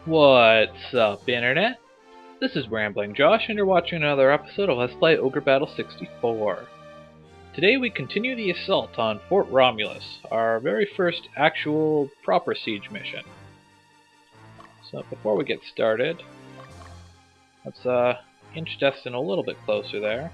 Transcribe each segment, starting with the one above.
What's up, Internet? This is Rambling Josh, and you're watching another episode of Let's Play Ogre Battle 64. Today we continue the assault on Fort Romulus, our very first actual proper siege mission. So before we get started, let's inch Destin a little bit closer there.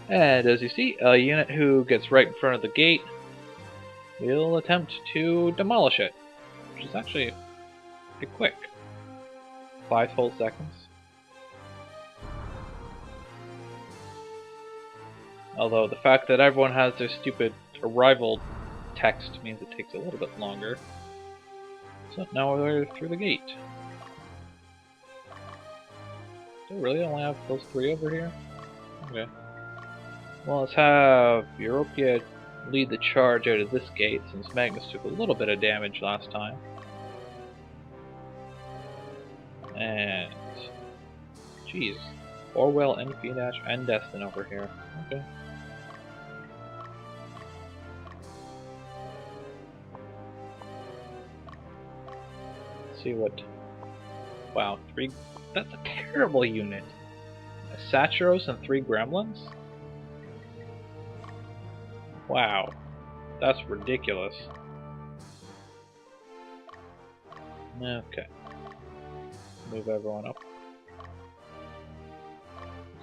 And as you see, a unit who gets right in front of the gate will attempt to demolish it, which is actually pretty quick. 5 whole seconds. Although the fact that everyone has their stupid arrival text means it takes a little bit longer. So now we're through the gate. Do we really only have those 3 over here? Okay. Well, let's have Europia lead the charge out of this gate, since Magnus took a little bit of damage last time. And jeez, Orwell and Phoenix and Destin over here. Okay. Let's see what. Wow, 3. That's a terrible unit. A Saturos and 3 Gremlins? Wow, that's ridiculous. Okay. Move everyone up.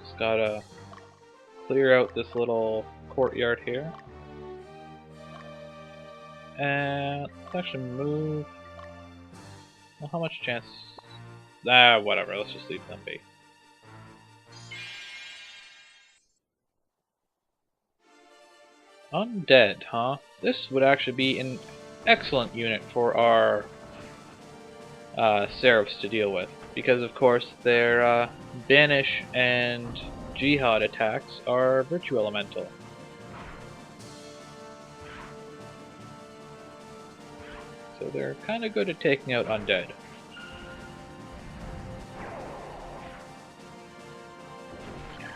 Just gotta clear out this little courtyard here. And let's actually move. Well, how much chance? Whatever, let's just leave them be. Undead, huh? This would actually be an excellent unit for our Seraphs to deal with, because of course their Banish and Jihad attacks are Virtue Elemental. So they're kinda good at taking out undead.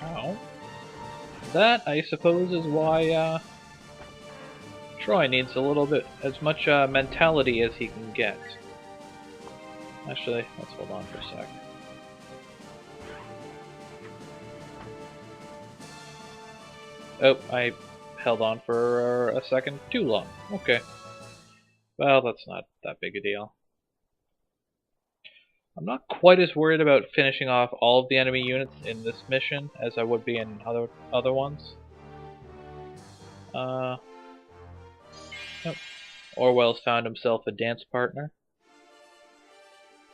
How? That, I suppose, is why Troy needs a little bit as much mentality as he can get. Actually, let's hold on for a sec. Oh, I held on for a second too long. Okay. Well, that's not that big a deal. I'm not quite as worried about finishing off all of the enemy units in this mission as I would be in other ones. Oh. Orwell's found himself a dance partner.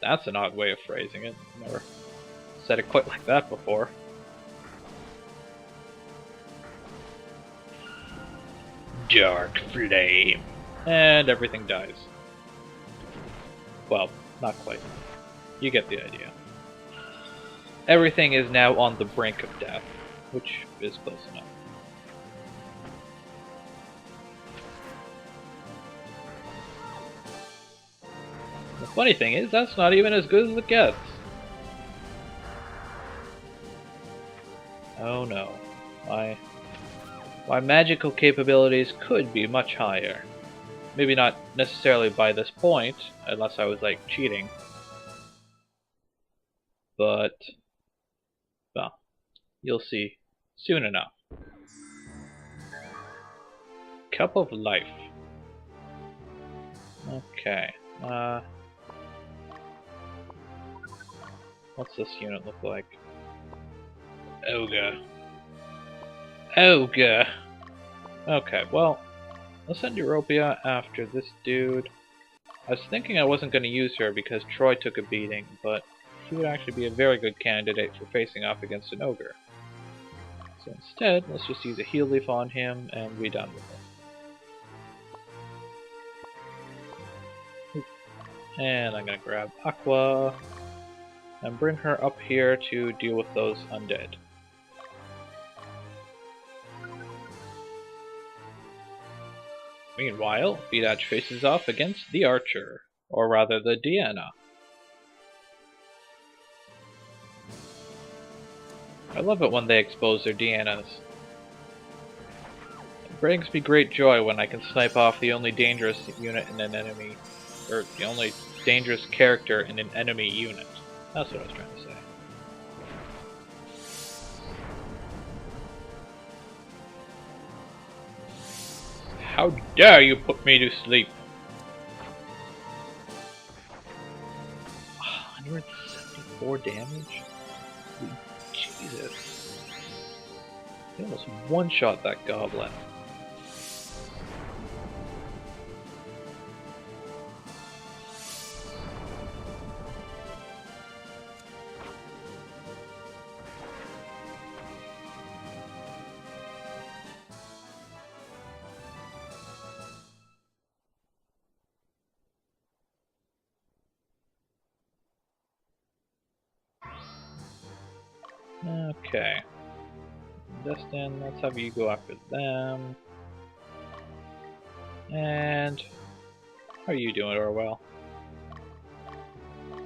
That's an odd way of phrasing it. Never said it quite like that before. Dark flame. And everything dies. Well, not quite. You get the idea. Everything is now on the brink of death, which is close enough. The funny thing is, that's not even as good as it gets. Oh no. My magical capabilities could be much higher. Maybe not necessarily by this point, unless I was like cheating. But, well, you'll see soon enough. Cup of Life. Okay. What's this unit look like? Ogre. Ogre! Okay, well, let's send Europia after this dude. I was thinking I wasn't going to use her because Troy took a beating, but she would actually be a very good candidate for facing off against an Ogre. So instead, let's just use a heal leaf on him and be done with him. And I'm going to grab Aqua and bring her up here to deal with those undead. Meanwhile, Vidach faces off against the Archer, or rather the Diana. I love it when they expose their Dianas. It brings me great joy when I can snipe off the only dangerous unit in an enemy or the only dangerous character in an enemy unit. That's what I was trying to say. How dare you put me to sleep? 174 damage? Jesus. He almost one-shot that goblin. Okay. Destin, let's have you go after them. And how are you doing, Orwell?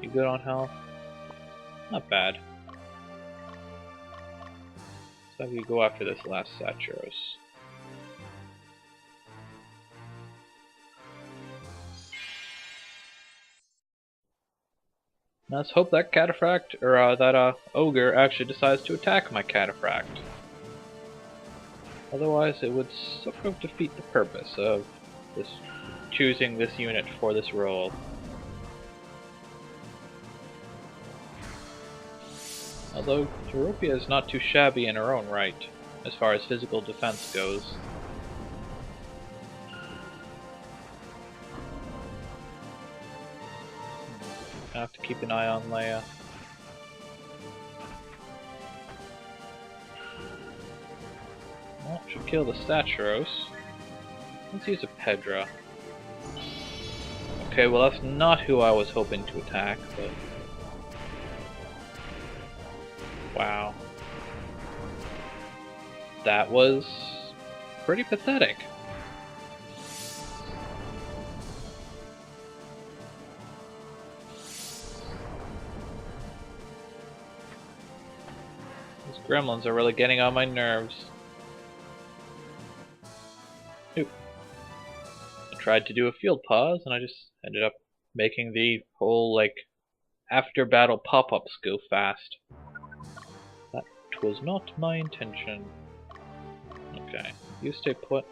You good on health? Not bad. Let's have you go after this last Saturos. Now let's hope that cataphract, or that ogre actually decides to attack my cataphract. Otherwise, it would sort of defeat the purpose of this choosing this unit for this role. Although Europia is not too shabby in her own right, as far as physical defense goes. I have to keep an eye on Leia. Well, should kill the Staturos. Let's use a Pedra. Okay, well that's not who I was hoping to attack, but... Wow. That was... pretty pathetic. These gremlins are really getting on my nerves. Oop. I tried to do a field pause and I just ended up making the whole, like, after battle pop-ups go fast. That was not my intention. Okay, you stay put.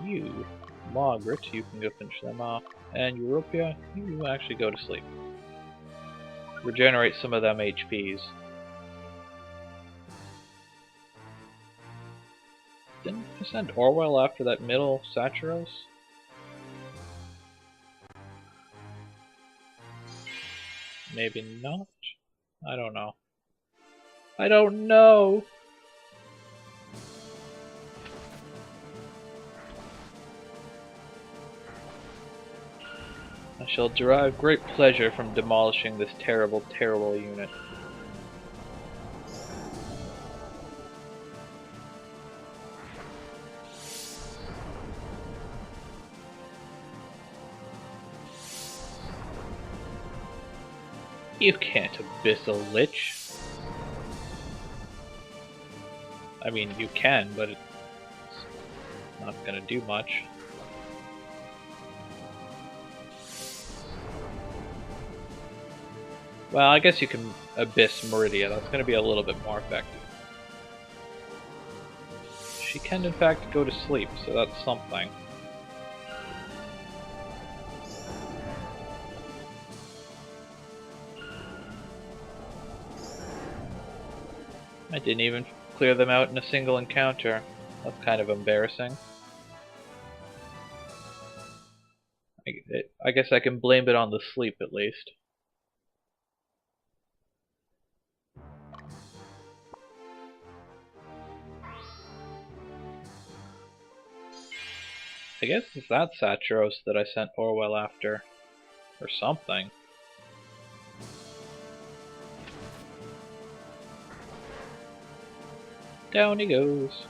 You, Margaret, you can go finish them off. And Europia, you actually go to sleep. Regenerate some of them HPs. Didn't I send Orwell after that middle Saturos? Maybe not? I don't know. I don't know! I shall derive great pleasure from demolishing this terrible, terrible unit. You can't abyss a lich. I mean, you can, but it's not gonna do much. Well, I guess you can abyss Meridia. That's gonna be a little bit more effective. She can, in fact, go to sleep, so that's something. I didn't even clear them out in a single encounter. That's kind of embarrassing. I guess I can blame it on the sleep at least. I guess it's that Saturos that I sent Orwell after. Or something. Down he goes.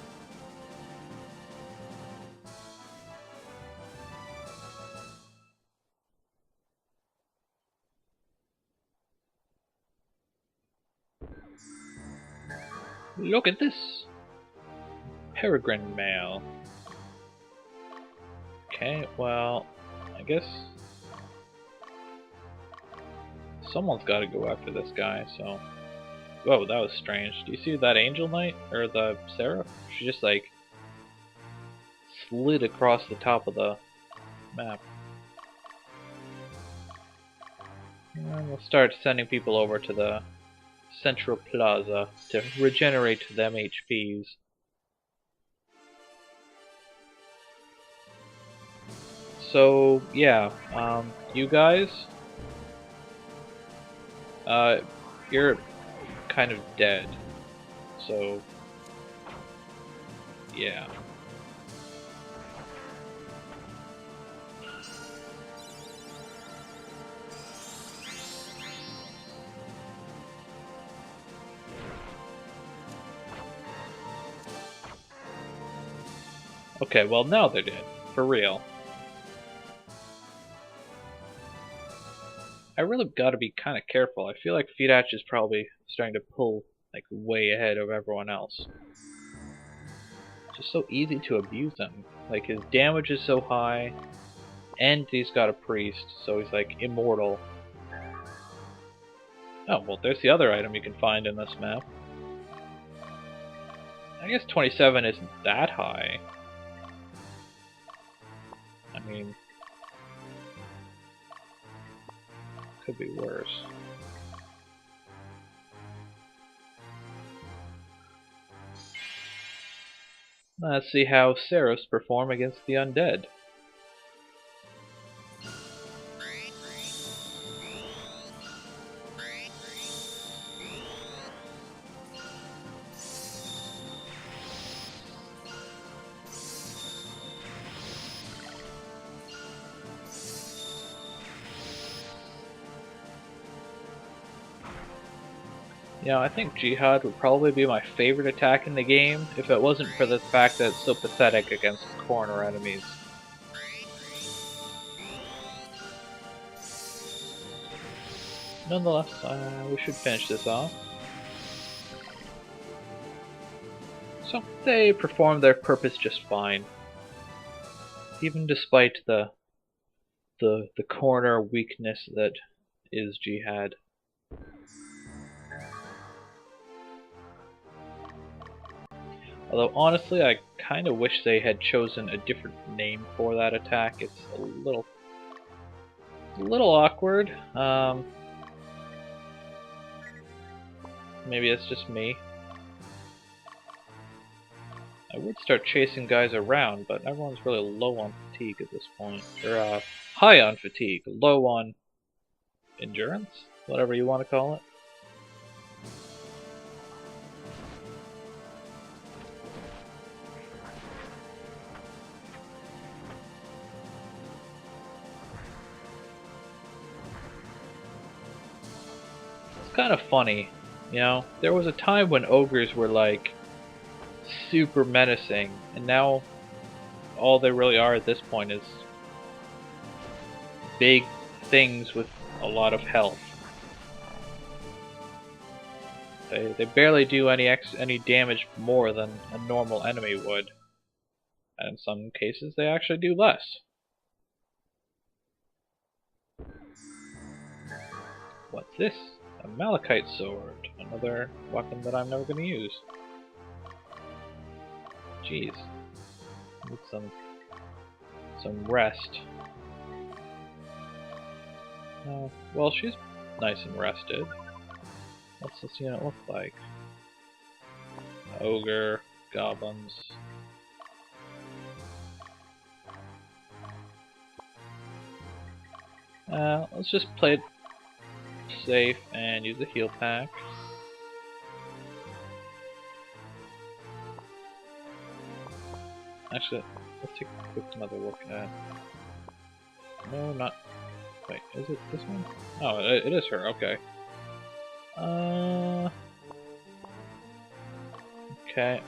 Look at this! Peregrine mail. Okay, well, I guess someone's got to go after this guy, so... Whoa, that was strange. Do you see that Angel Knight? Or the Seraph? She just, like, slid across the top of the map. And we'll start sending people over to the Central Plaza to regenerate them HPs. So, yeah, you guys, you're kind of dead, so, yeah. Okay, well now they're dead, for real. I really gotta be kind of careful. I feel like Fidach is probably starting to pull like way ahead of everyone else. It's just so easy to abuse him. Like his damage is so high, and he's got a priest, so he's like immortal. Oh, well there's the other item you can find in this map. I guess 27 isn't that high. I mean, could be worse. Let's see how Seraphs perform against the undead. You know, I think Jihad would probably be my favorite attack in the game if it wasn't for the fact that it's so pathetic against corner enemies. Nonetheless, we should finish this off. So, they performed their purpose just fine. Even despite the corner weakness that is Jihad. Although honestly, I kind of wish they had chosen a different name for that attack. It's a little awkward. Maybe it's just me. I would start chasing guys around, but everyone's really low on fatigue at this point. Or high on fatigue, low on endurance, whatever you want to call it. Kind of funny, you know, there was a time when ogres were like super menacing, and now all they really are at this point is big things with a lot of health. They barely do any damage more than a normal enemy would, and in some cases they actually do less. What's this? A Malachite sword, another weapon that I'm never going to use. Jeez, need some rest. Well, she's nice and rested. What's this unit look like? Ogre, goblins. Let's just play it safe and use the heal pack. Actually, let's take a quick another look at. No, not. Wait, is it this one? Oh, it is her. Okay. Okay.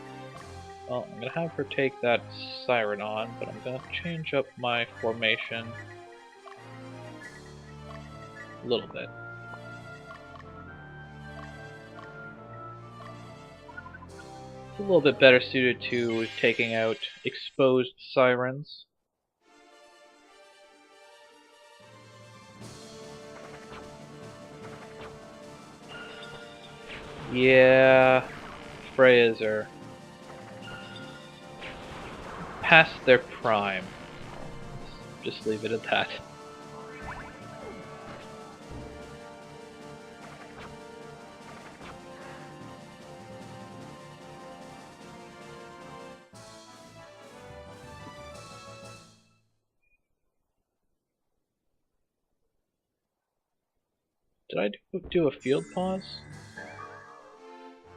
Well, I'm gonna have her take that siren on, but I'm gonna change up my formation a little bit. It's a little bit better suited to taking out exposed sirens. Yeah, Freyas are past their prime. Just leave it at that. Did I do a field pause?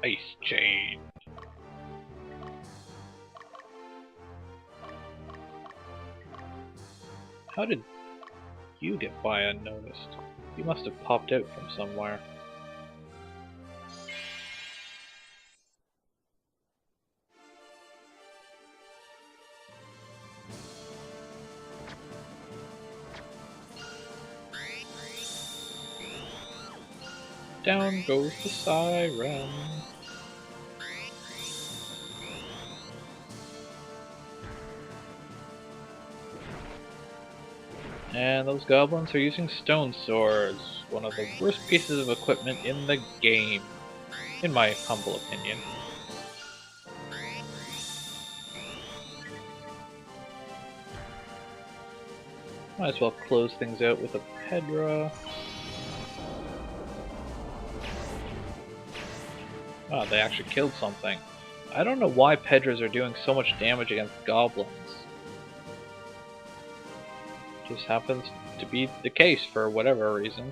Ice chain. How did you get by unnoticed? You must have popped out from somewhere. Down goes the siren. And those goblins are using stone swords, one of the worst pieces of equipment in the game, in my humble opinion. Might as well close things out with a Pedra. Oh, they actually killed something. I don't know why Pedras are doing so much damage against goblins. Just happens to be the case for whatever reason.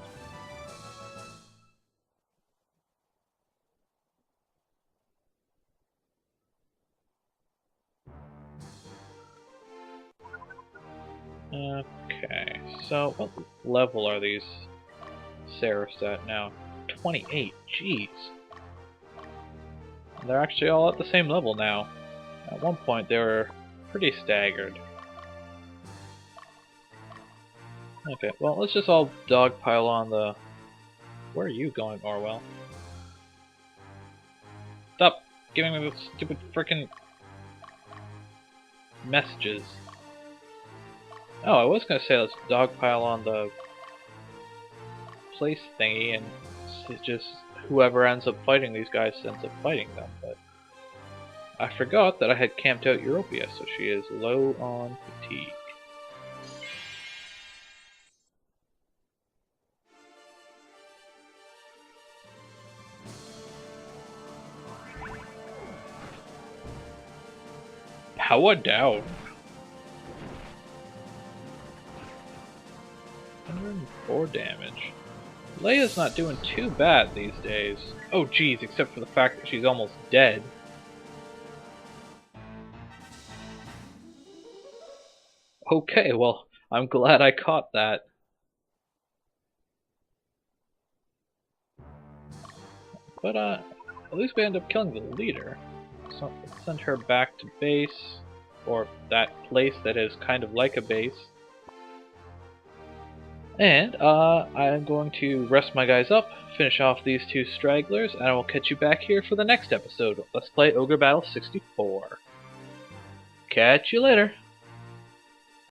Okay, so what level are these Seraphs at now? 28, jeez. They're actually all at the same level now. At one point they were pretty staggered. Okay, well let's just all dogpile on the... Where are you going, Orwell? Stop giving me those stupid frickin' messages. Oh, I was gonna say let's dogpile on the place thingy and just whoever ends up fighting these guys ends up fighting them, but I forgot that I had camped out Europia, so she is low on fatigue. Power down. 104 damage. Leia's not doing too bad these days. Oh geez, except for the fact that she's almost dead. Okay, well, I'm glad I caught that. But at least we end up killing the leader. So let's send her back to base, or that place that is kind of like a base. And I'm going to rest my guys up, finish off these two stragglers, and I will catch you back here for the next episode. Let's play Ogre Battle 64. Catch you later.